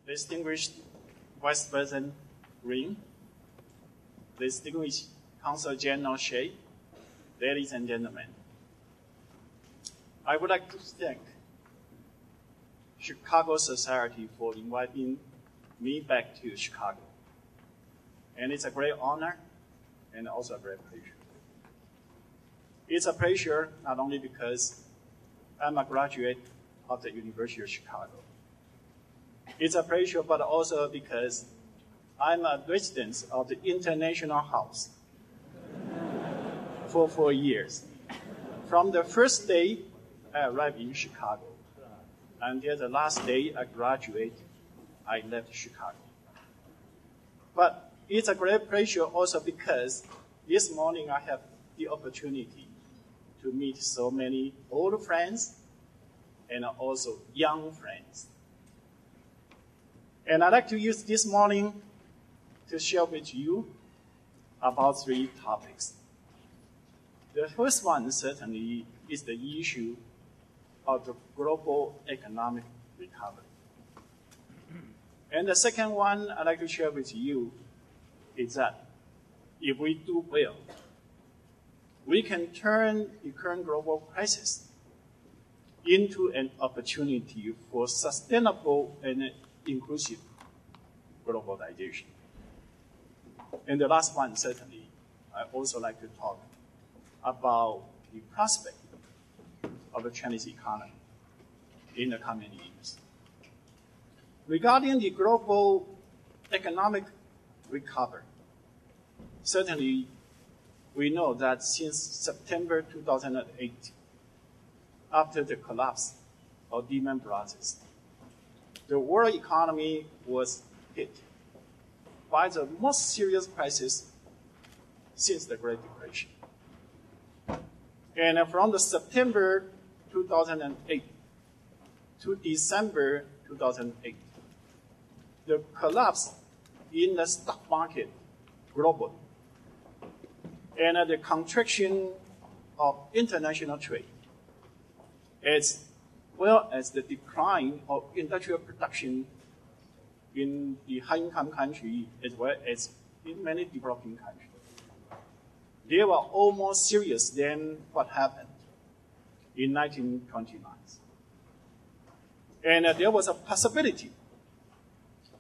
Distinguished Vice President Lin, Distinguished Consul General Shea, ladies and gentlemen, I would like to thank Chicago Society for inviting me back to Chicago. And it's a great honor and also a great pleasure. It's a pleasure not only because I'm a graduate of the University of Chicago. It's a pleasure, but also because I'm a resident of the International House for 4 years. From the first day I arrived in Chicago until the last day I graduated, I left Chicago. But it's a great pleasure also because this morning I have the opportunity to meet so many old friends and also young friends. And I'd like to use this morning to share with you about 3 topics. The first one certainly is the issue of the global economic recovery. And the second one I'd like to share with you is that if we do well, we can turn the current global crisis into an opportunity for sustainable and inclusive globalization. And the last one, certainly, I also like to talk about the prospect of the Chinese economy in the coming years. Regarding the global economic recovery, certainly we know that since September 2008, after the collapse of Lehman Brothers, the world economy was hit by the most serious crisis since the Great Depression. And from the September 2008 to December 2008, the collapse in the stock market globally and the contraction of international trade, as well as the decline of industrial production in the high-income countries as well as in many developing countries. They were all more serious than what happened in 1929. And there was a possibility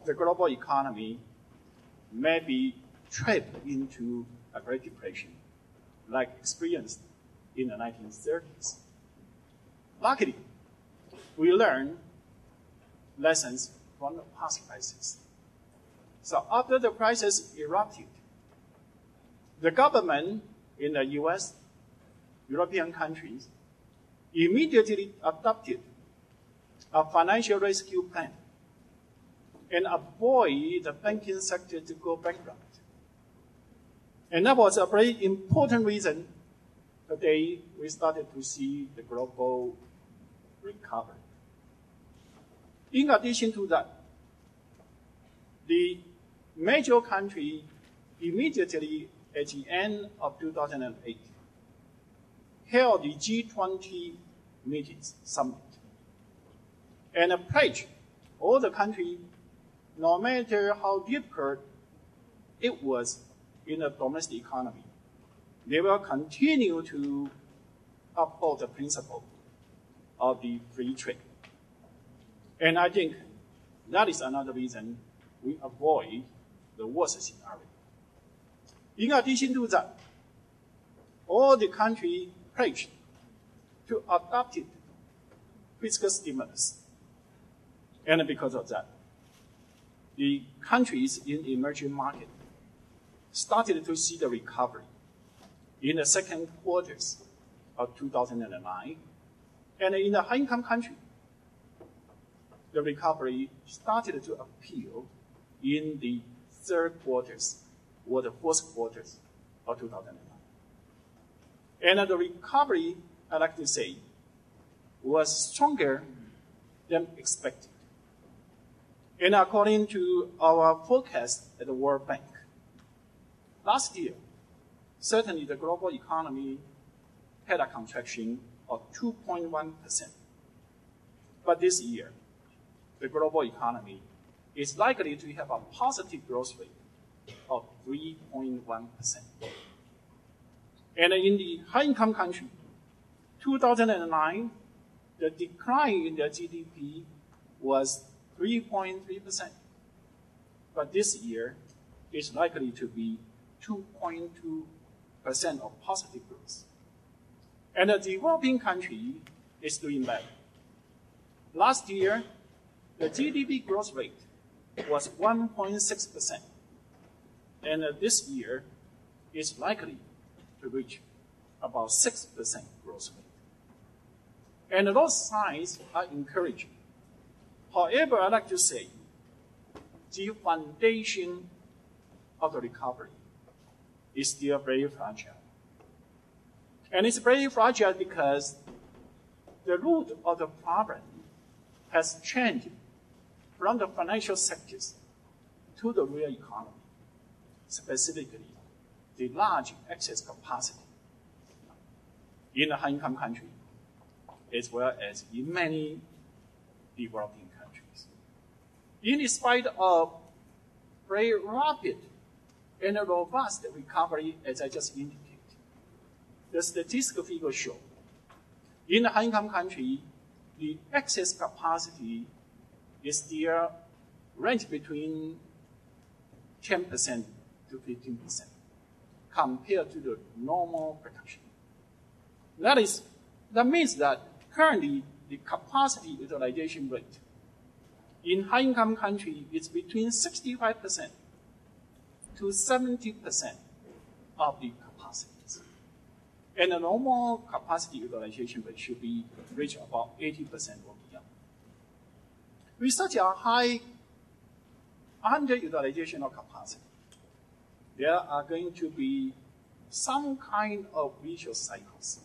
the global economy may be trapped into a Great Depression, like experienced in the 1930s. Luckily, we learned lessons from the past crisis. So after the crisis erupted, the government in the US, European countries, immediately adopted a financial rescue plan and avoid the banking sector to go bankrupt. And that was a very important reason today we started to see the global recovery. In addition to that, the major country immediately at the end of 2008 held the G20 meetings summit and pledged all the countries, no matter how difficult it was in the domestic economy, they will continue to uphold the principle of the free trade. And I think that is another reason we avoid the worst scenario. In addition to that, all the countries pledged to adopt fiscal stimulus. And because of that, the countries in emerging markets started to see the recovery in the second quarters of 2009. And in the high-income country, the recovery started to appear in the third quarters or the fourth quarters of 2009. And the recovery, I like to say, was stronger than expected. And according to our forecast at the World Bank, last year, certainly the global economy had a contraction of 2.1%. But this year, the global economy is likely to have a positive growth rate of 3.1%. And in the high-income country, 2009, the decline in the GDP was 3.3%. But this year, it's likely to be 2.2% of positive growth. And the developing country is doing better. Last year, the GDP growth rate was 1.6%. And this year, it's likely to reach about 6% growth rate. And those signs are encouraging. However, I'd like to say, the foundation of the recovery is still very fragile. And it's very fragile because the root of the problem has changed from the financial sectors to the real economy, specifically the large excess capacity in the high-income country, as well as in many developing countries. In spite of very rapid and robust recovery, as I just indicated, the statistical figures show in the high-income country, the excess capacity is still ranged between 10% to 15% compared to the normal production. That means that currently the capacity utilization rate in high-income country is between 65% to 70% of the capacities. And the normal capacity utilization rate should be reached about 80% or beyond. With such a high underutilization of capacity, there are going to be some kind of vicious cycles.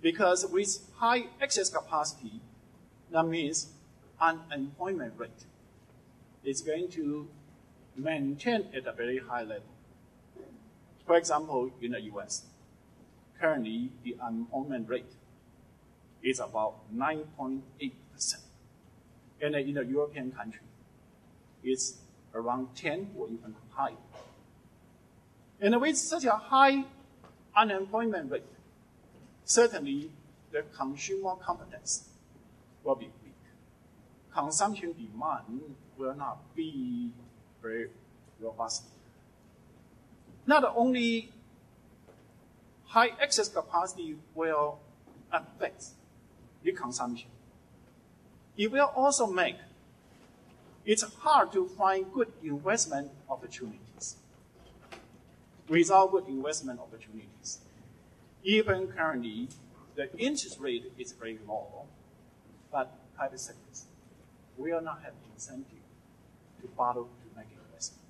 Because with high excess capacity, that means unemployment rate is going to maintain at a very high level. For example, in the US, currently the unemployment rate is about 9.8%. And in the European country, it's around 10 or even higher. And with such a high unemployment rate, certainly the consumer confidence will be weak. Consumption demand will not be very robust. Not only high excess capacity will affect the consumption, it will also make it hard to find good investment opportunities. Without good investment opportunities, even currently, the interest rate is very low, but private sectors will not have incentive to bother to make investment.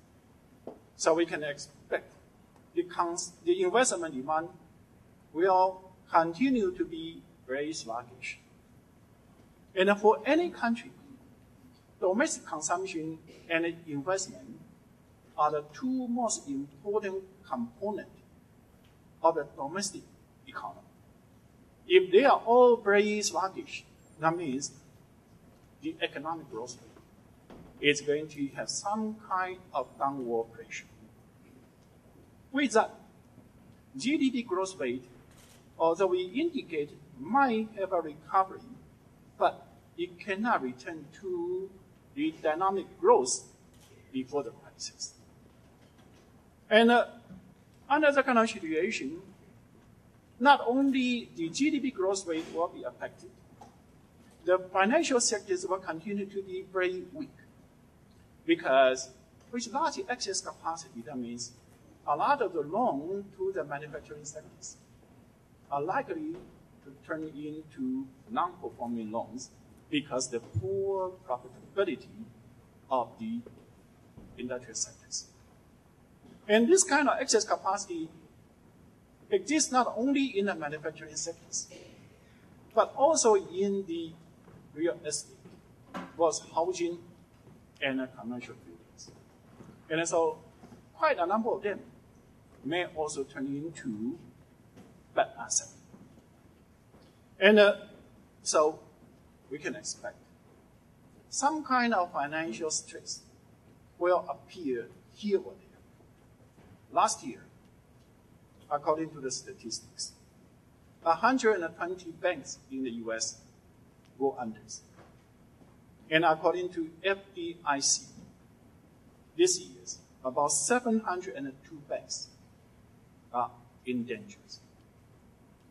So we can expect the investment demand will continue to be very sluggish. And for any country, domestic consumption and investment are the two most important components of the domestic economy. If they are all very sluggish, that means the economic growth rate is going to have some kind of downward pressure. With that, GDP growth rate, although we indicate might have a recovery, but it cannot return to the dynamic growth before the crisis. And under the kind of situation, not only the GDP growth rate will be affected, the financial sectors will continue to be very weak. Because with large excess capacity, that means a lot of the loans to the manufacturing sectors are likely to turn into non-performing loans because the poor profitability of the industrial sectors. And this kind of excess capacity exists not only in the manufacturing sectors, but also in the real estate, both housing and commercial buildings. And so quite a number of them may also turn into bad assets. And so we can expect some kind of financial stress will appear here or there. Last year, according to the statistics, 120 banks in the US go under. And according to FDIC, this year, about 702 banks are in danger.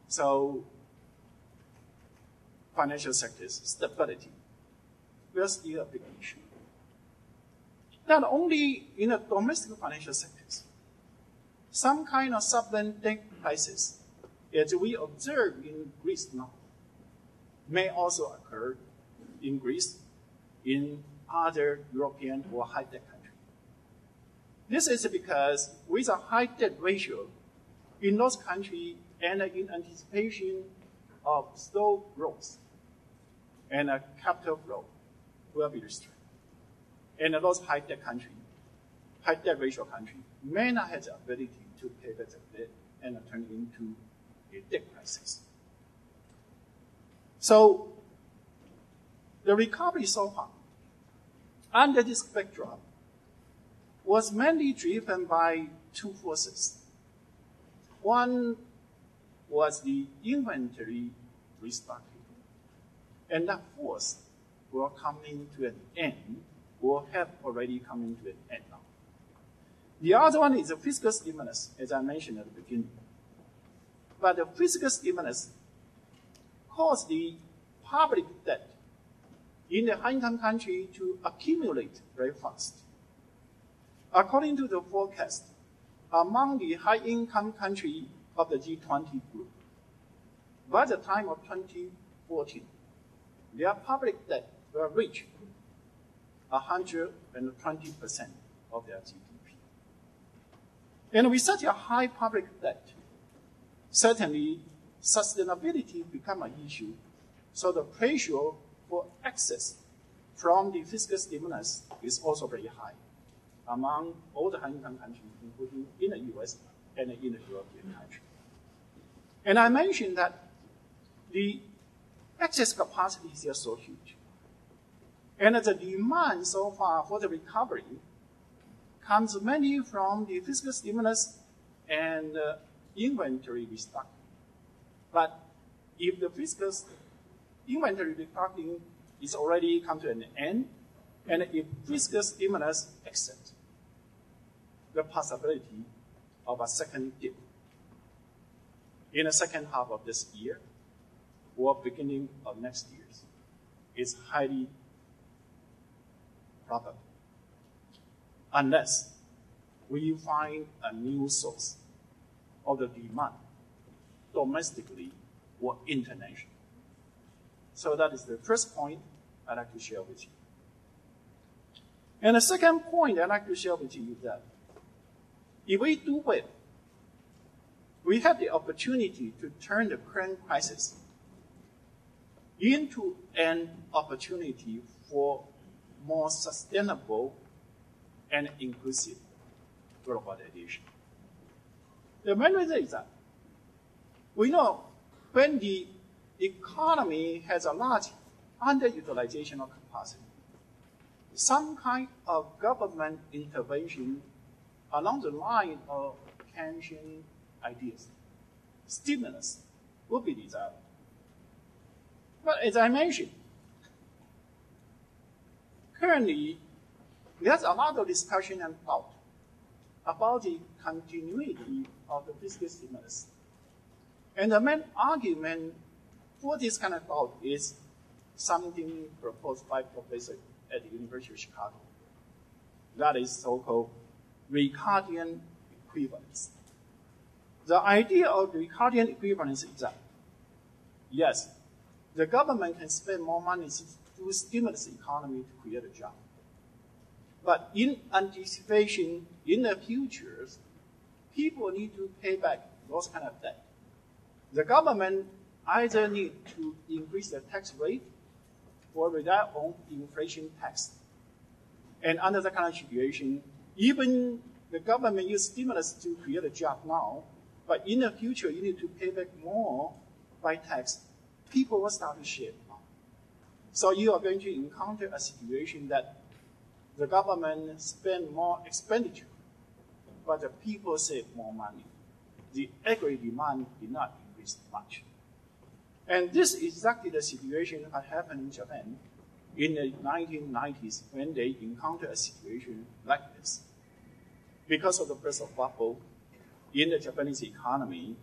So, financial sector's stability will still a big issue. Not only in the domestic financial sectors, some kind of sovereign debt crisis, as we observe in Greece now, may also occur in Greece, in other European or high-debt countries. This is because with a high debt ratio in those countries and in anticipation of slow growth, and a capital flow will be restrained. And those high debt ratio countries may not have the ability to pay back the debt and turn into a debt crisis. So, the recovery so far, under this backdrop, was mainly driven by two forces. One was the inventory restocking, and that force will come into an end, or have already come into an end now. The other one is the fiscal stimulus, as I mentioned at the beginning. But the fiscal stimulus caused the public debt in the high-income country to accumulate very fast. According to the forecast, among the high-income countries of the G20 group, by the time of 2014, their public debt will reach 120% of their GDP. And with such a high public debt, certainly sustainability becomes an issue. So the pressure for access from the fiscal stimulus is also very high among all the high-income countries, including in the US and in the European countries. And I mentioned that the access capacity is just so huge. And the demand so far for the recovery comes mainly from the fiscal stimulus and inventory restocking. But if the fiscal inventory restocking is already come to an end, and if fiscal stimulus exits, the possibility of a second dip in the second half of this year or beginning of next year is highly probable, unless we find a new source of the demand domestically or internationally. So that is the first point I'd like to share with you. And the second point I'd like to share with you is that if we do well, we have the opportunity to turn the current crisis into an opportunity for more sustainable and inclusive globalization. The main reason is that we know when the economy has a large underutilization of capacity, some kind of government intervention along the line of Keynesian ideas, stimulus, would be desirable. But as I mentioned, currently, there's a lot of discussion and thought about the continuity of the fiscal stimulus. And the main argument for this kind of thought is something proposed by professor at the University of Chicago. That is so-called Ricardian equivalence. The idea of Ricardian equivalence is that, yes, the government can spend more money to stimulate the economy to create a job. But in anticipation, in the future, people need to pay back those kind of debt. The government either need to increase the tax rate or rely on inflation tax. And under that kind of situation, even the government use stimulus to create a job now, but in the future you need to pay back more by tax. People will start to share now. So you are going to encounter a situation that the government spend more expenditure, but the people save more money. The aggregate demand did not increase much. And this is exactly the situation that happened in Japan in the 1990s when they encountered a situation like this. Because of the burst of bubble in the Japanese economy,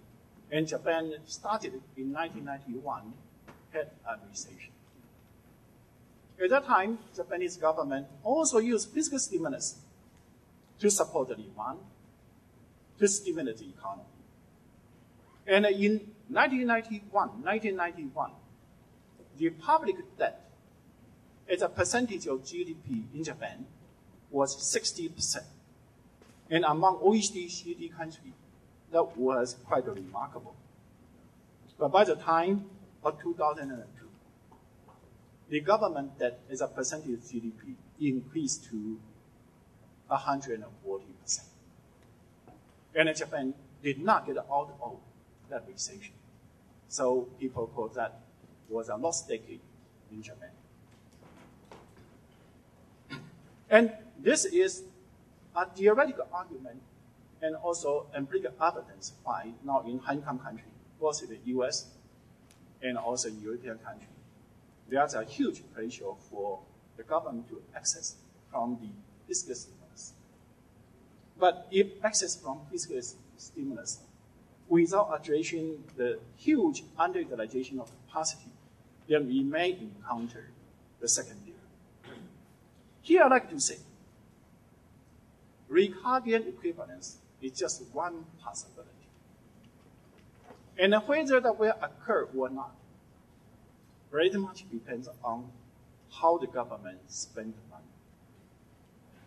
and Japan started in 1991, had a recession. At that time, Japanese government also used fiscal stimulus to support the demand, to stimulate the economy. And in 1991, the public debt as a percentage of GDP in Japan was 60%. And among OECD countries, that was quite remarkable. But by the time of 2002, the government debt as a percentage of GDP increased to 140%. And Japan did not get out of that recession. So people call that was a lost decade in Japan. And this is a theoretical argument and also empirical evidence why now in high-income countries, both in the US and also in European countries, there's a huge pressure for the government to access from the fiscal stimulus. But if access from fiscal stimulus without addressing the huge underutilization of capacity, then we may encounter the second year. Here I'd like to say, Ricardian equivalence is just one possibility. And whether that will occur or not very much depends on how the government spends the money.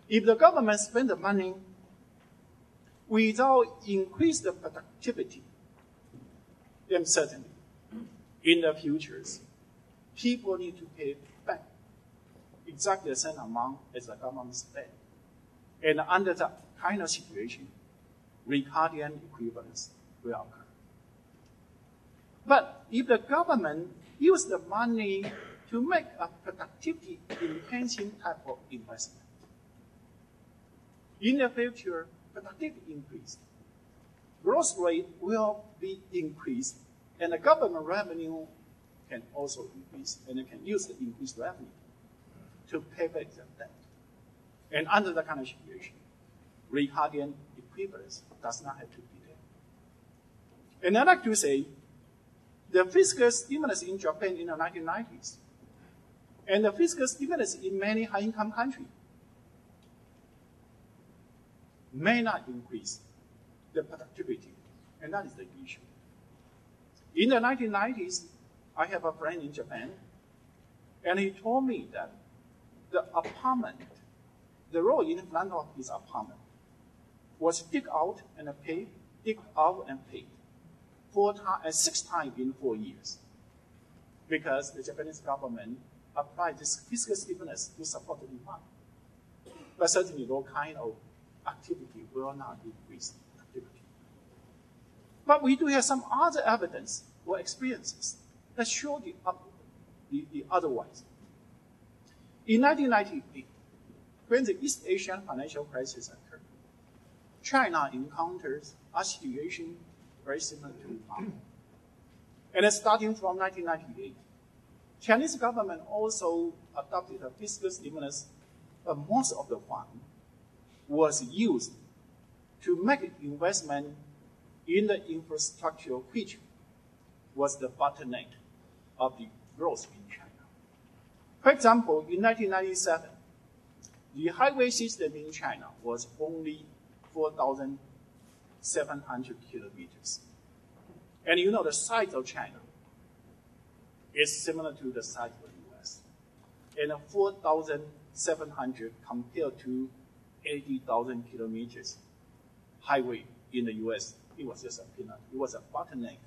If the government spends the money without increased productivity, then certainly in the futures, people need to pay back exactly the same amount as the government spent. And under that kind of situation, Ricardian equivalence will occur. But if the government uses the money to make a productivity enhancing type of investment, in the future, productivity increase, growth rate will be increased, and the government revenue can also increase, and it can use the increased revenue to pay back the debt. And under that kind of situation, Ricardian equivalence does not have to be there. And I'd like to say, the fiscal stimulus in Japan in the 1990s, and the fiscal stimulus in many high-income countries may not increase the productivity, and that is the issue. In the 1990s, I have a friend in Japan, and he told me that the apartment, the row in front of his apartment, was dig out and paid, dig out and paid 6 times in 4 years, because the Japanese government applied this fiscal stimulus to support the demand. But certainly, no kind of activity will not increase activity. But we do have some other evidence or experiences that show the otherwise. In 1998, when the East Asian financial crisis occurred, China encounters a situation very similar to ours. And starting from 1998, Chinese government also adopted a fiscal stimulus, but most of the fund was used to make investment in the infrastructure, which was the bottleneck of the growth in China. For example, in 1997, the highway system in China was only 4,700 kilometers. And you know the size of China is similar to the size of the US. And 4,700 compared to 80,000 kilometers highway in the US, it was just a peanut. It was a bottleneck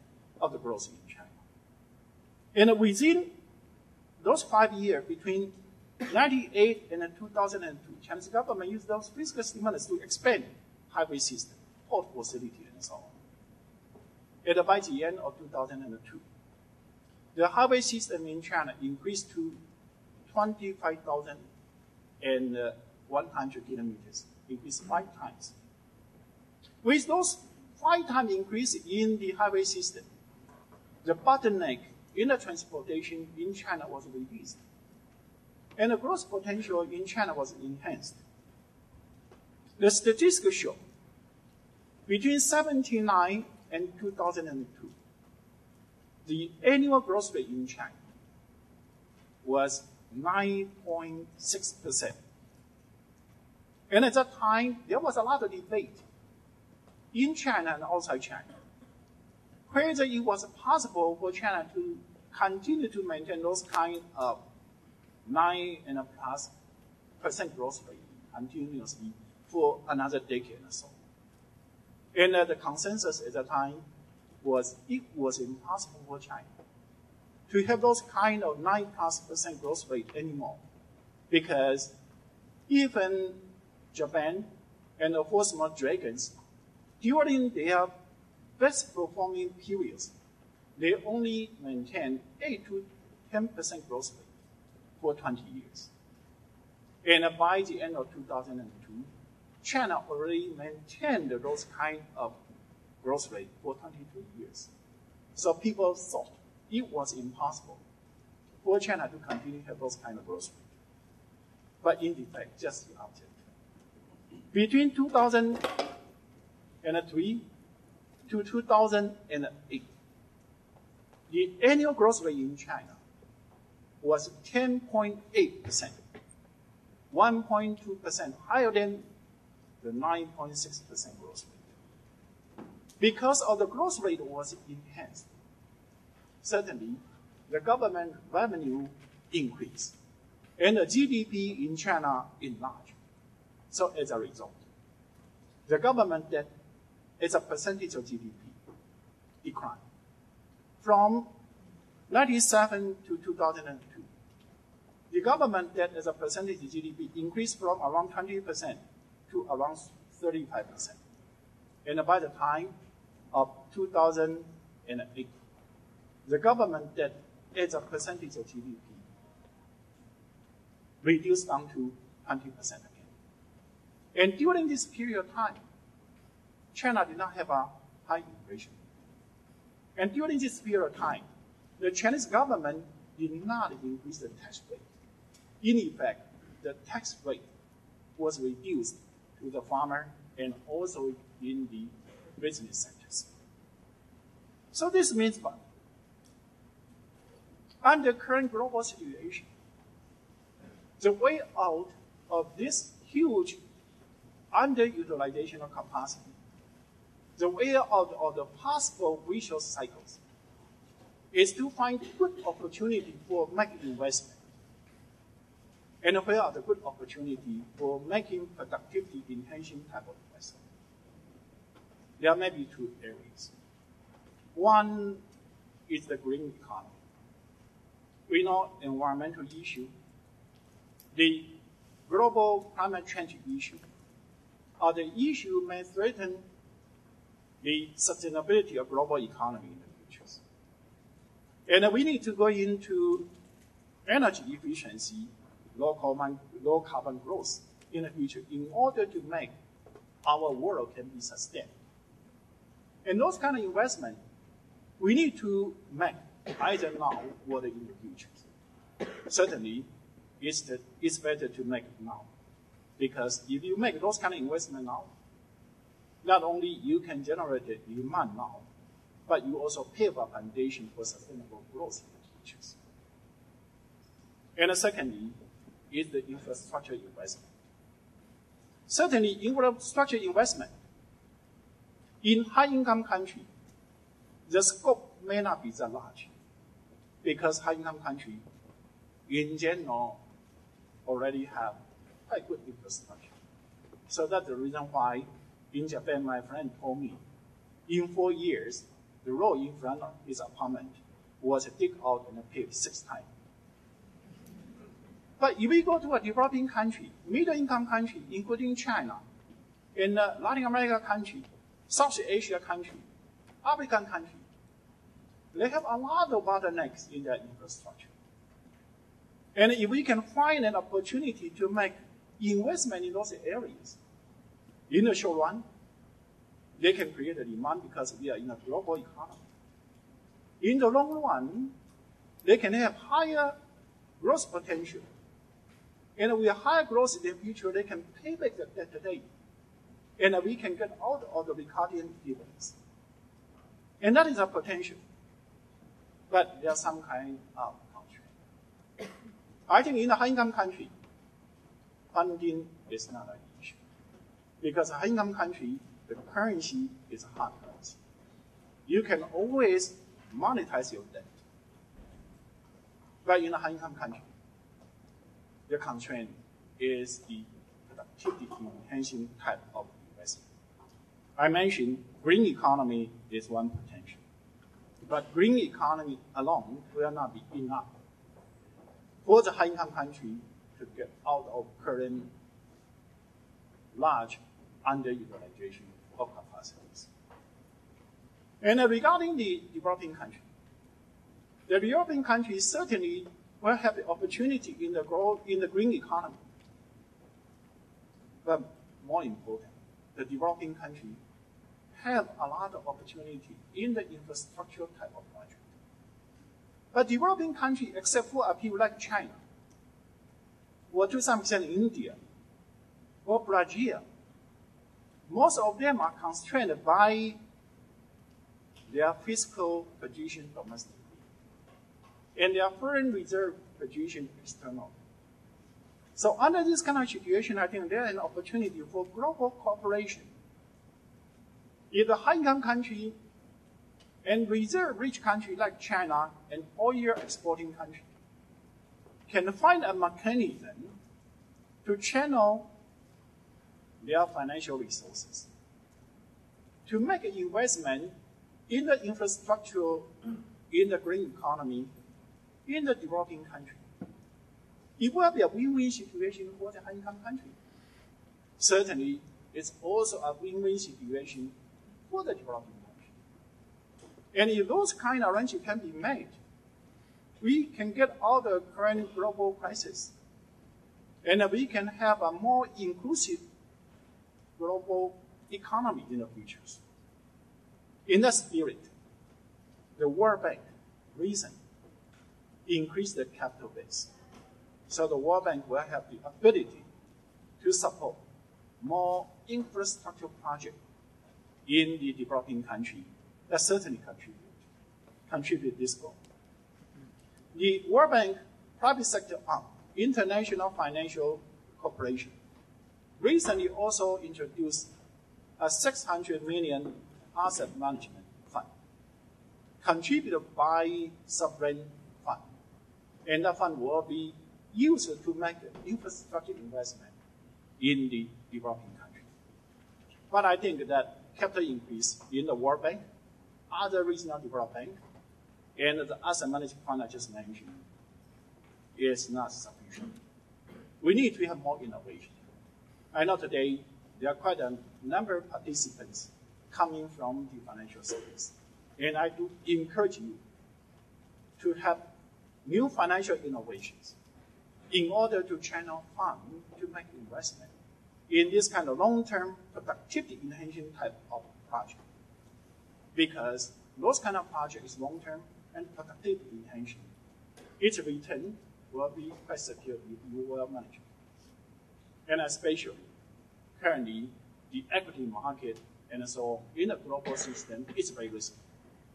of the growth in China. And within those 5 years, between 1998 and 2002, Chinese government used those fiscal stimulus to expand highway system, port facility, and so on. And by the end of 2002, the highway system in China increased to 25,100 kilometers, increased 5 times. With those 5 times increase in the highway system, the bottleneck in the transportation in China was reduced, and the growth potential in China was enhanced. The statistics show between 1979 and 2002, the annual growth rate in China was 9.6%. And at that time, there was a lot of debate in China and outside China whether it was possible for China to continue to maintain those kind of 9+% growth rate continuously for another decade or so. And the consensus at the time was it was impossible for China to have those kind of 9+% growth rate anymore, because even Japan and the four small dragons, during their best performing periods, they only maintained 8 to 10% growth rate for 20 years. And by the end of 2002, China already maintained those kind of growth rate for 22 years. So people thought it was impossible for China to continue to have those kind of growth rate. But in fact, just the opposite. Between 2003 to 2008, the annual growth rate in China was 10.8%, 1.2% higher than the 9.6% growth rate. Because of the growth rate was enhanced, certainly the government revenue increased and the GDP in China enlarged. So as a result, the government debt as a percentage of GDP declined. From 1997 to 2002, the government debt as a percentage of GDP increased from around 20% to around 35%. And by the time of 2008, the government debt as a percentage of GDP reduced down to 20% again. And during this period of time, China did not have a high inflation. And during this period of time, the Chinese government did not increase the tax rate. In effect, the tax rate was reduced to the farmer and also in the business sectors. So this means what? Under current global situation, the way out of this huge underutilization of capacity, the way out of the possible vicious cycles, is to find good opportunity for making investment. And where are the good opportunity for making productivity enhancing type of investment? There may be 2 areas. One is the green economy. We know environmental issue, the global climate change issue, or the issue may threaten the sustainability of global economy in the future. And we need to go into energy efficiency, low carbon growth in the future in order to make our world can be sustained. And those kind of investment, we need to make either now or in the future. Certainly, it's better to make it now. Because if you make those kind of investment now, not only you can generate the demand now, but you also pave a foundation for sustainable growth in the future. And secondly, is the infrastructure investment. Certainly, infrastructure investment in high-income countries, the scope may not be that large, because high-income countries, in general, already have quite good infrastructure. So that's the reason why in Japan, my friend told me, in 4 years, the road in front of his apartment was dig out and paved 6 times. But if we go to a developing country, middle-income country, including China, in Latin America country, South Asia country, African country, they have a lot of bottlenecks in their infrastructure. And if we can find an opportunity to make investment in those areas, in the short run, they can create a demand because we are in a global economy. In the long run, they can have higher growth potential. And with higher growth in the future, they can pay back the debt today. And we can get out of the Ricardian dividends. And that is a potential. But there's some kind of constraint. I think in a high-income country, funding is not an issue. Because a high-income country, the currency is a hard currency. You can always monetize your debt. But in a high-income country, the constraint is the productivity-enhancing type of investment. I mentioned green economy is one potential. But green economy alone will not be enough for the high-income country to get out of current large underutilization of capacities. And regarding the developing country, the developing countries certainly will have the opportunity in the growth in the green economy. But more important, the developing country have a lot of opportunity in the infrastructure type of project. But developing country, except for a few like China, or to some extent India, or Brazil, most of them are constrained by their fiscal position domestically and their foreign reserve position externally. So under this kind of situation, I think there is an opportunity for global cooperation. If the high-income country and reserve-rich country like China and oil-exporting country can find a mechanism to channel their financial resources to make an investment in the infrastructure, in the green economy, in the developing country. It will be a win-win situation for the high-income country. Certainly, it's also a win-win situation for the developing country. And if those kind of arrangements can be made, we can get out of the current global crisis. And we can have a more inclusive global economy in the future. In that spirit, the World Bank recently increased the capital base. So the World Bank will have the ability to support more infrastructure projects in the developing country that certainly contribute this goal. The World Bank private sector arm, International Financial Corporation, recently also introduced a 600 million asset management fund contributed by sovereign fund. And that fund will be used to make infrastructure investment in the developing country. But I think that capital increase in the World Bank, other regional development bank, and the asset management fund I just mentioned is not sufficient. We need to have more innovation. I know today there are quite a number of participants coming from the financial space. And I do encourage you to have new financial innovations in order to channel funds to make investment in this kind of long-term productivity enhancing type of project. Because those kind of projects is long-term and productivity enhancing. Its return will be quite secure if you will manage it. And especially, currently, the equity market and so in the global system is very risky.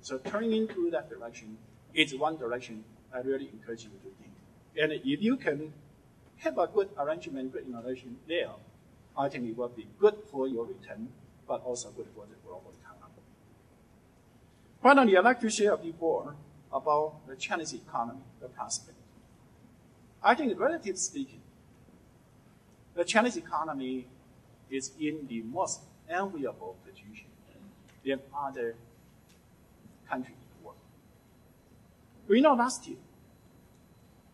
So turning into that direction is one direction I really encourage you to think. And if you can have a good arrangement, good innovation there, I think it will be good for your return, but also good for the global economy. Finally, I'd like to share a bit more about the Chinese economy, the prospect. I think, relatively speaking, the Chinese economy is in the most enviable position than other countries in the world. We know last year,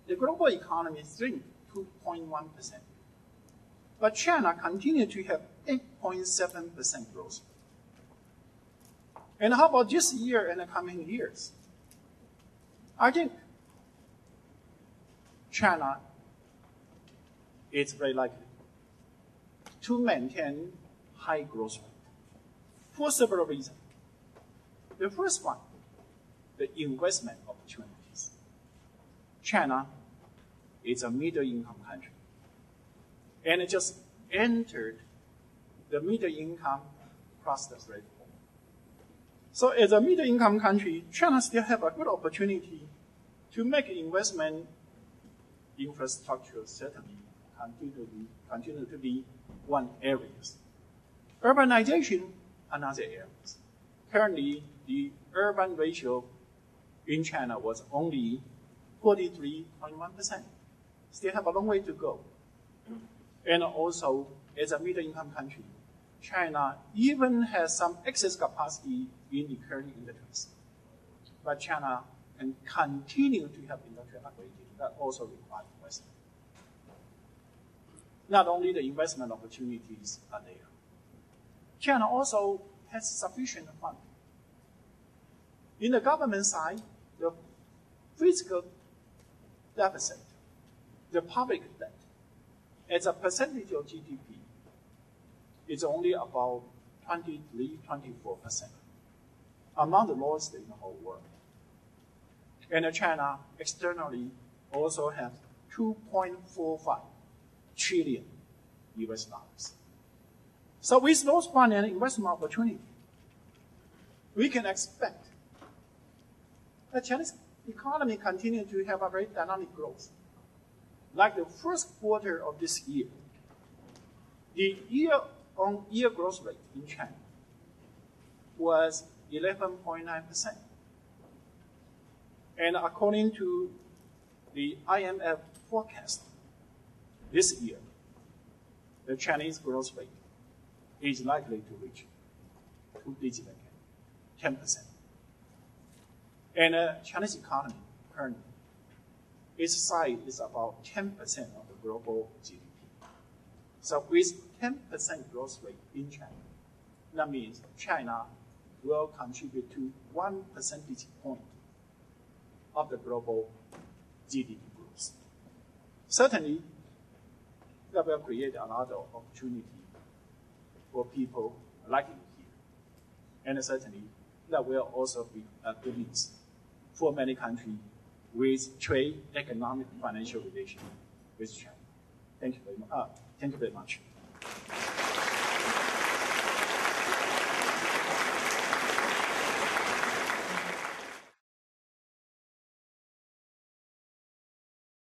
the global economy shrank 2.1%. But China continued to have 8.7% growth. And how about this year and the coming years? I think China is very likely to maintain high growth rate for several reasons. The first one, the investment opportunities. China is a middle-income country, and it just entered the middle-income cluster threshold. So as a middle-income country, China still have a good opportunity to make investment. Infrastructure certainly continue to be one area. Urbanization, another area. Currently, the urban ratio in China was only 43.1%. Still have a long way to go. And also, as a middle-income country, China even has some excess capacity in the current industries. But China can continue to have industrial upgrading. That also requires investment. Not only the investment opportunities are there, China also has sufficient funding. In the government side, the fiscal deficit, the public debt, as a percentage of GDP, is only about 23-24%, among the lowest in the whole world. And China externally also has 2.45 trillion US dollars. So with those fund and investment opportunity, we can expect the Chinese economy continue to have a very dynamic growth. Like the first quarter of this year, the year-on-year growth rate in China was 11.9%. And according to the IMF forecast, this year, the Chinese growth rate is likely to reach 2 digits again, 10%. And the Chinese economy currently, its size is about 10% of the global GDP. So with 10% growth rate in China, that means China will contribute to 1 percentage point of the global GDP growth. Certainly, that will create a lot of opportunity for people like you here. And certainly, that will also be a good news for many countries with trade, economic, financial relations with China. Thank you very much.